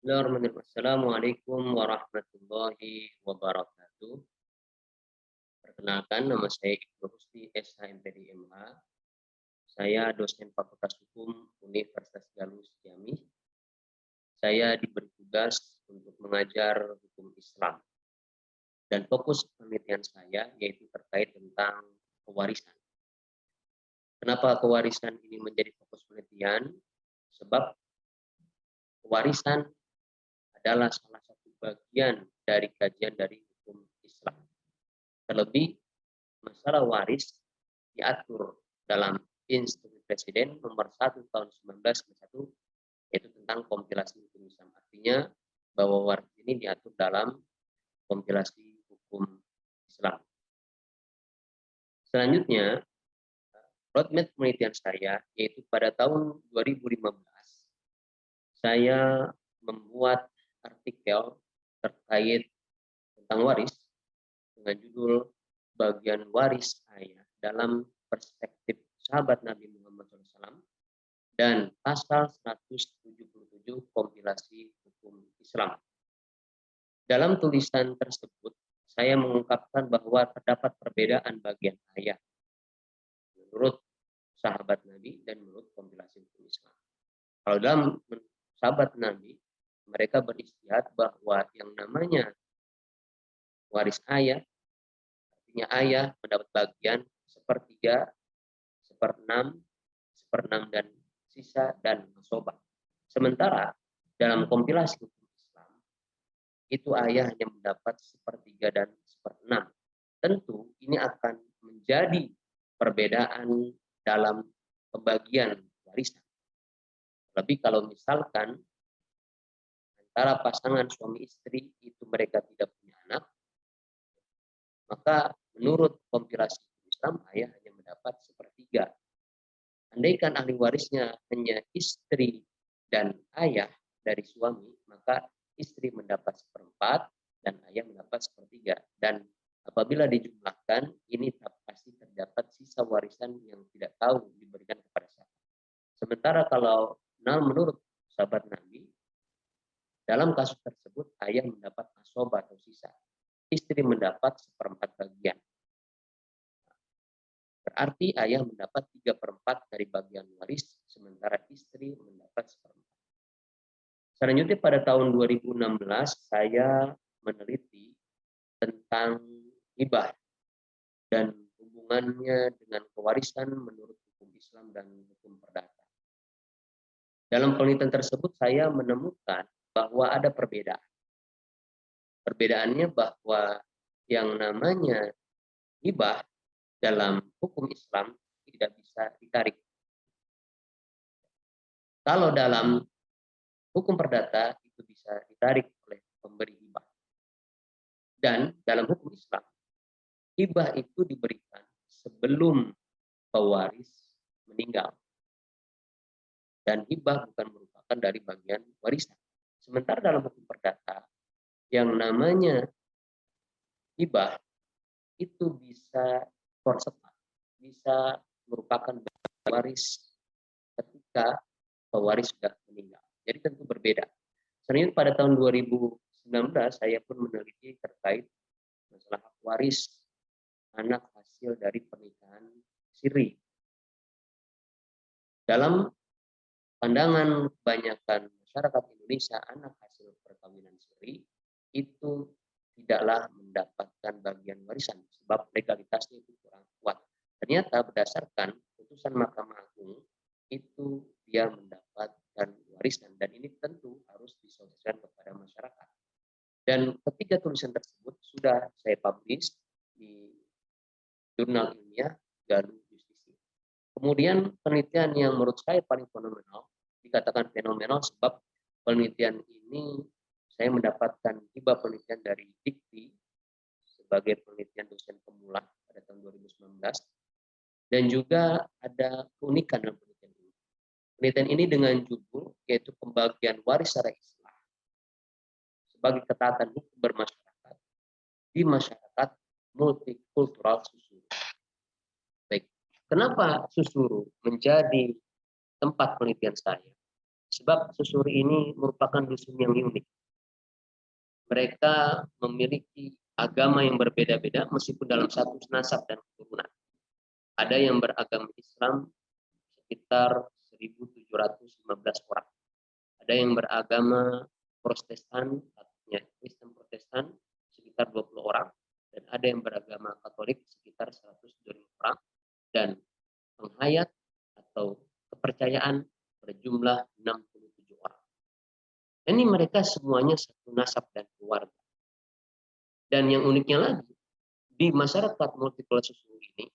Bismillahirrahmanirrahim. Assalamualaikum warahmatullahi wabarakatuh. Perkenalkan, nama saya Ibnu Rusdi, SHMPD MH. Saya dosen Fakultas Hukum Universitas Galuh Ciamis. Saya diberi tugas untuk mengajar hukum Islam. Dan fokus penelitian saya yaitu terkait tentang pewarisan. Kenapa pewarisan ini menjadi fokus penelitian? Sebab pewarisan adalah salah satu bagian dari kajian dari hukum Islam. Terlebih, masalah waris diatur dalam Instruksi Presiden nomor 1 tahun 1991, yaitu tentang kompilasi hukum Islam. Artinya bahwa waris ini diatur dalam kompilasi hukum Islam. Selanjutnya, roadmap penelitian saya yaitu pada tahun 2015 saya membuat artikel terkait tentang waris dengan judul Bagian Waris Ayah dalam Perspektif Sahabat Nabi Muhammad SAW dan pasal 177 kompilasi hukum Islam. Dalam tulisan tersebut, saya mengungkapkan bahwa terdapat perbedaan bagian ayah menurut sahabat Nabi dan menurut kompilasi hukum Islam. Kalau dalam sahabat Nabi, mereka beristihad bahwa yang namanya waris ayah, artinya ayah mendapat bagian sepertiga, seperenam, dan sisa dan masobah. Sementara dalam kompilasi hukum Islam, itu ayah hanya mendapat sepertiga dan seperenam. Tentu ini akan menjadi perbedaan dalam pembagian warisan. Lebih kalau misalkan antara pasangan suami istri itu mereka tidak punya anak, maka menurut kompilasi Islam ayah hanya mendapat sepertiga. Andaikan ahli warisnya hanya istri dan ayah dari suami, maka istri mendapat seperempat dan ayah mendapat sepertiga. Dan apabila dijumlahkan, ini pasti terdapat sisa warisan yang tidak tahu diberikan kepada siapa. Sementara kalau menurut sahabat Nabi, dalam kasus tersebut, ayah mendapat asobah atau sisa. Istri mendapat seperempat bagian. Berarti ayah mendapat 3/4 dari bagian waris, sementara istri mendapat seperempat. Selanjutnya pada tahun 2016, saya meneliti tentang hibah dan hubungannya dengan pewarisan menurut hukum Islam dan hukum perdata. Dalam penelitian tersebut, saya menemukan bahwa ada perbedaan. Perbedaannya bahwa yang namanya hibah dalam hukum Islam tidak bisa ditarik. Kalau dalam hukum perdata itu bisa ditarik oleh pemberi hibah. Dan dalam hukum Islam, hibah itu diberikan sebelum pewaris meninggal. Dan hibah bukan merupakan dari bagian warisan. Sementara dalam hukum perdata, yang namanya hibah itu bisa korsepat, bisa merupakan waris ketika pewaris sudah meninggal. Jadi tentu berbeda. Selanjutnya pada tahun 2019 saya pun meneliti terkait masalah hak waris anak hasil dari pernikahan siri. Dalam pandangan kebanyakan masyarakat Indonesia, anak hasil perkawinan siri itu tidaklah mendapatkan bagian warisan sebab legalitasnya itu kurang kuat. Ternyata berdasarkan putusan Mahkamah Agung itu dia mendapatkan warisan dan ini tentu harus disosialisasikan kepada masyarakat. Dan ketiga tulisan tersebut sudah saya publish di jurnal ilmiah Galuh Justisi. Kemudian penelitian yang menurut saya paling fenomenal, dikatakan fenomenal sebab penelitian ini saya mendapatkan hibah penelitian dari Dikti sebagai penelitian dosen pemula pada tahun 2019 dan juga ada keunikan dalam penelitian ini. Penelitian ini dengan judul yaitu pembagian waris secara Islam sebagai ketaatan hukum bermasyarakat di masyarakat multikultural Susuru. Baik, kenapa Susuru menjadi tempat penelitian saya? Sebab susuri ini merupakan dusun yang unik. Mereka memiliki agama yang berbeda-beda meskipun dalam satu nasab dan keturunan. Ada yang beragama Islam sekitar 1.715 orang. Ada yang beragama Protestan, artinya Kristen Protestan sekitar 20 orang. Dan ada yang beragama Katolik sekitar 125 orang. Dan penghayat atau kepercayaan berjumlah 67 orang. Ini mereka semuanya satu nasab dan keluarga. Dan yang uniknya lagi, di masyarakat multikultural ini,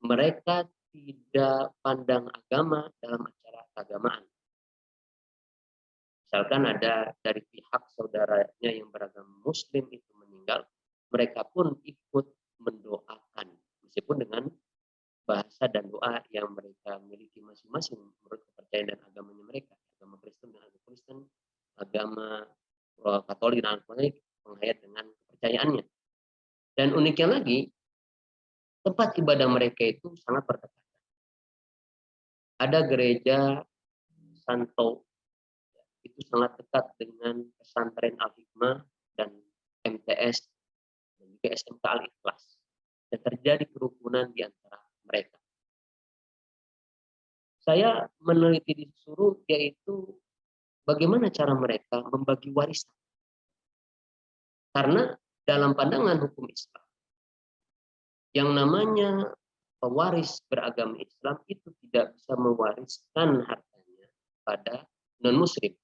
mereka tidak pandang agama dalam acara keagamaan. Misalkan ada dari pihak saudaranya yang beragama Muslim itu meninggal, mereka pun ikut mendoakan, meskipun dengan bahasa dan doa yang mereka miliki masing-masing menurut kepercayaan dan agamanya mereka, agama Kristen dan agama Kristen, agama Katolik dan Katolik menghayat dengan kepercayaannya. Dan uniknya lagi, tempat ibadah mereka itu sangat berdekatan. Ada gereja Santo, itu sangat dekat dengan pesantren Al-Hikmah dan MTS dan juga SMK Al-Ikhlas. Dan terjadi kerukunan di antara mereka. Saya meneliti di Susuru yaitu bagaimana cara mereka membagi warisan. Karena dalam pandangan hukum Islam, yang namanya pewaris beragama Islam itu tidak bisa mewariskan hartanya pada non-muslim.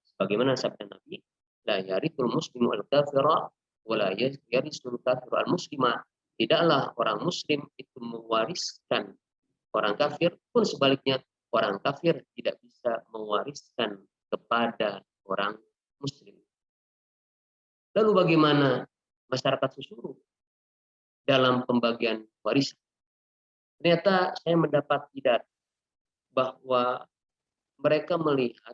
Sebagaimana sabda Nabi, la yarithul muslimu al-kafira wa la yarithul kafiru al-muslima. Tidaklah orang muslim itu mewariskan orang kafir, pun sebaliknya orang kafir tidak bisa mewariskan kepada orang muslim. Lalu bagaimana masyarakat Susuru dalam pembagian warisan? Ternyata saya mendapat hidayah bahwa mereka melihat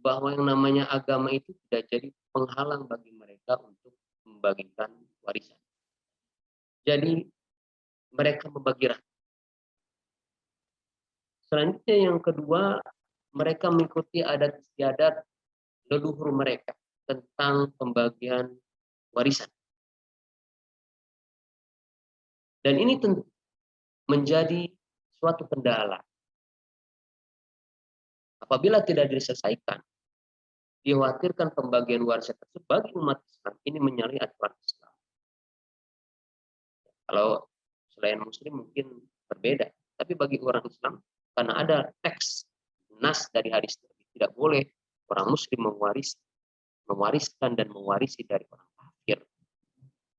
bahwa yang namanya agama itu tidak jadi penghalang bagi mereka untuk membagikan warisan. Jadi mereka membagi rata. Selanjutnya yang kedua, mereka mengikuti adat istiadat leluhur mereka tentang pembagian warisan. Dan ini tentu menjadi suatu kendala. Apabila tidak diselesaikan, dikhawatirkan pembagian warisan tersebut bagi umat Islam ini menyalahi aturan Islam. Kalau selain Muslim mungkin berbeda, tapi bagi orang Islam karena ada teks nas dari hadis tidak boleh orang Muslim mewariskan dan mewarisi dari orang kafir.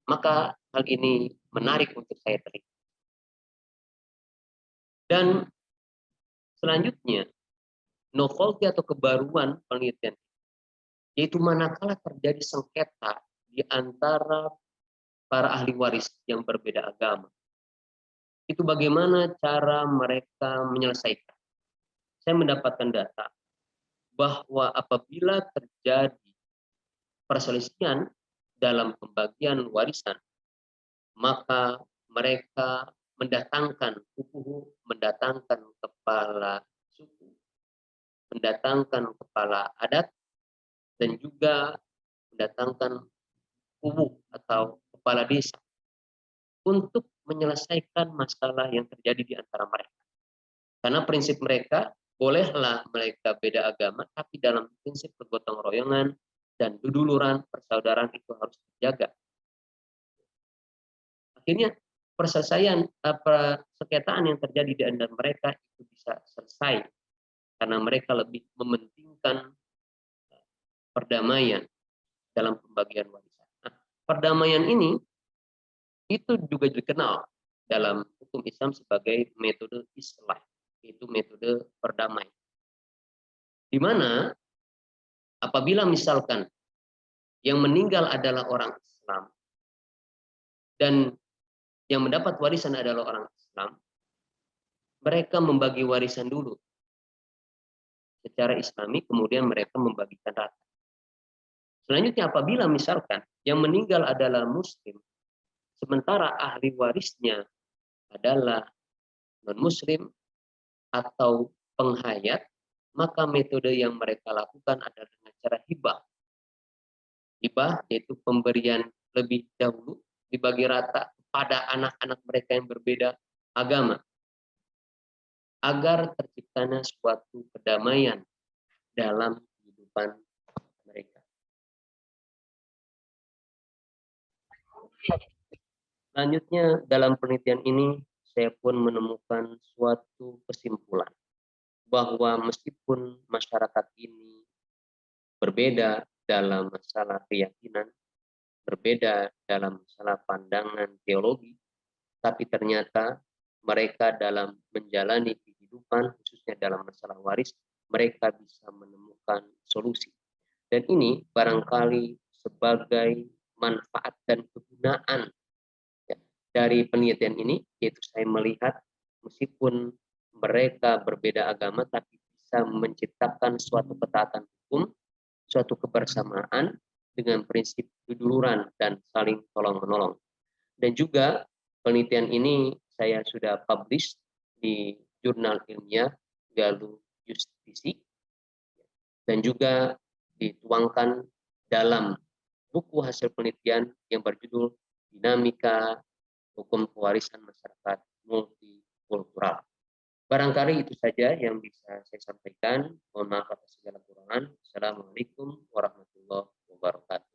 Maka hal ini menarik untuk saya teliti. Dan selanjutnya novelty atau kebaruan penelitian yaitu manakala terjadi sengketa di antara para ahli waris yang berbeda agama. Itu bagaimana cara mereka menyelesaikan. Saya mendapatkan data bahwa apabila terjadi perselisihan dalam pembagian warisan, maka mereka mendatangkan mendatangkan kepala suku, mendatangkan kepala adat, dan juga mendatangkan atau kepala desa untuk menyelesaikan masalah yang terjadi di antara mereka. Karena prinsip mereka, bolehlah mereka beda agama, tapi dalam prinsip kegotong royongan dan duduluran persaudaraan itu harus dijaga. Akhirnya perselesaian sengketaan yang terjadi di antara mereka itu bisa selesai karena mereka lebih mementingkan perdamaian dalam pembagian warisan. Nah, perdamaian ini itu juga dikenal dalam hukum Islam sebagai metode islah, yaitu metode perdamaian. Di mana apabila misalkan yang meninggal adalah orang Islam dan yang mendapat warisan adalah orang Islam, mereka membagi warisan dulu secara Islami, kemudian mereka membagikan rata. Selanjutnya apabila misalkan yang meninggal adalah Muslim, sementara ahli warisnya adalah non-Muslim atau penghayat, maka metode yang mereka lakukan adalah dengan cara hibah. Hibah yaitu pemberian lebih dahulu dibagi rata pada anak-anak mereka yang berbeda agama, agar terciptanya suatu kedamaian dalam kehidupan mereka. Selanjutnya, dalam penelitian ini saya pun menemukan suatu kesimpulan bahwa meskipun masyarakat ini berbeda dalam masalah keyakinan, berbeda dalam masalah pandangan teologi, tapi ternyata mereka dalam menjalani kehidupan, khususnya dalam masalah waris, mereka bisa menemukan solusi. Dan ini barangkali sebagai manfaat dan kegunaan ya, dari penelitian ini, yaitu saya melihat meskipun mereka berbeda agama, tapi bisa menciptakan suatu ketaatan hukum, suatu kebersamaan dengan prinsip keduluran dan saling tolong-menolong. Dan juga penelitian ini saya sudah publish di jurnal ilmiah Galuh Justisi dan juga dituangkan dalam buku hasil penelitian yang berjudul Dinamika Hukum Pewarisan Masyarakat Multikultural. Barangkali itu saja yang bisa saya sampaikan. Mohon maaf atas segala kekurangan. Assalamualaikum warahmatullahi wabarakatuh.